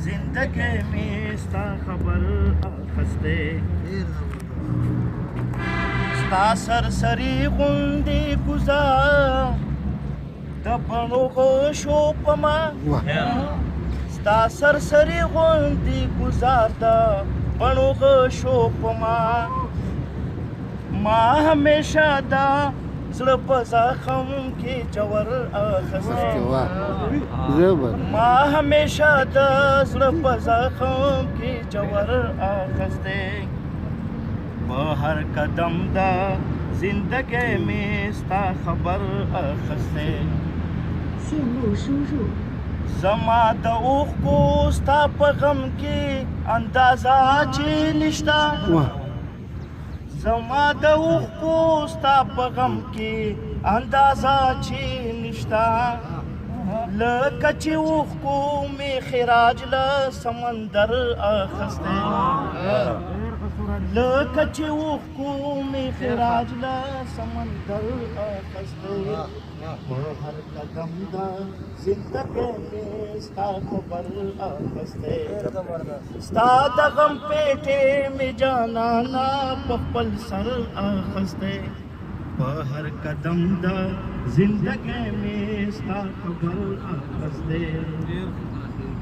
زندگی می ستا خبر اخسته ستا سرسری غوندې گزار د بڼو غشو په ما ستا سرسری غوندې گزار د بڼو غشو په ما همیشه دا زړه په زخم کې جوور اخستی ما همیشه د زړه په زخم کې جوور اخستی په هر قدم دا زندګۍ مې ستا خبر اخستی زما د اوښکو ستا په غم کې اندازه چې نشته زما د اوښکو ستا په غم کې اندازه چې نشته لکه چې اوښکو مې خراج له سمندر اخستی لکه چې اوښکو مې خراج له سمندر اخستی په هر قدم دا زندګۍ مې ستا خبر اخستی ستا د غم پیټې مې جانانا په خپل سر اخستی په هر قدم دا زندګۍ مې ستا خبر اخستی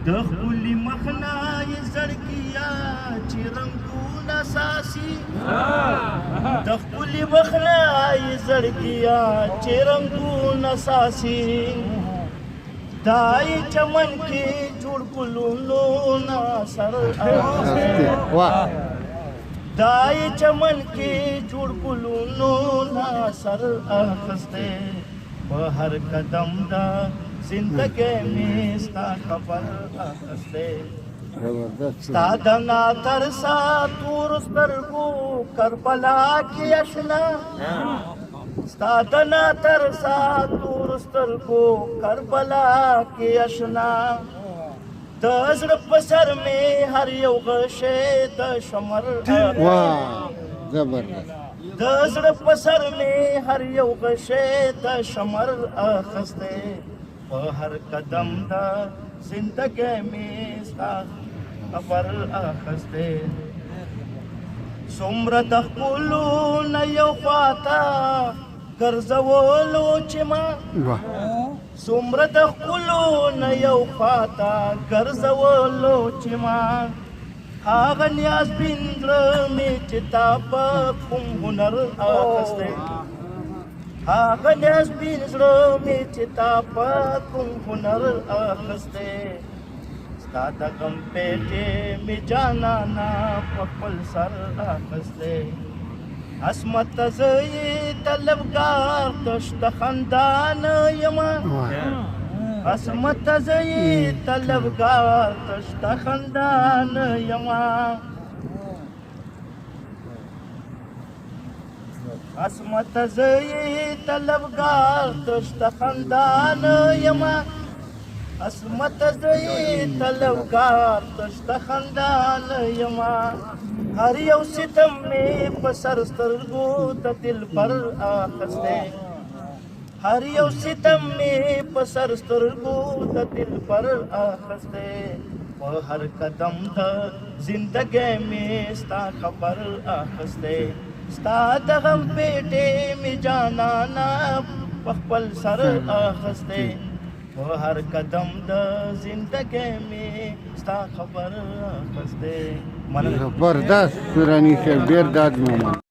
د ښکلي مخ نه یې زړګیا چې رنګونه ساسي د ښکلي مخ نه یې زړګیا چې رنګونه ساسي دا یې چمن کې جوړ ګلونو نه سر اخستی دا یې چمن کې جوړ ګلونو نه سر اخستی په هر قدم دا زندګۍ مې ستا خبر اخستی ستا د ناترسا تورو سترګو کربلا کې اشنا ستا د ناترسا تورو سترګو کربلا کې اشنا د زړه په سر مې هر یو غشی د شمر د زړه په سر مې هر یو غشی د شمر اخستی په هر قدم دا زندګۍ مې ستا خبر اخستی څومره د ښکلو نه یو خواته ګرځولو چې ما څومره د ښکلو نه یو خواته ګرځولو چې ما هغه نیاز بین زړه مې چې تا په کوم هنر اخستی هغه نیاز بین زړه مې چې تا په کوم هنر اخستی ستا د غم پیټې مې جانانا په خپل سر اخستی عصمت زه یې طلبګار تشته خندان یمه عصمت زه یې طلبګار تشته خندان یمه عصمت زه یې طلبګار تشته خندان یمه عصمت زه یې طلبګار تشته خندان یمه هر یو ستم مې په سر سترګو د دلبر اخستی هر یو ستم مې په سر سترګو د دلبر اخستی په هر قدم د زندګۍ مې ستا خبر اخستی ستا د غم پیټې مې جانانا په خپل سر اخستی په هر قدم د زندګۍ مې ستا خبر اخستی زبردست سورانی صاحب ډېر داد مومن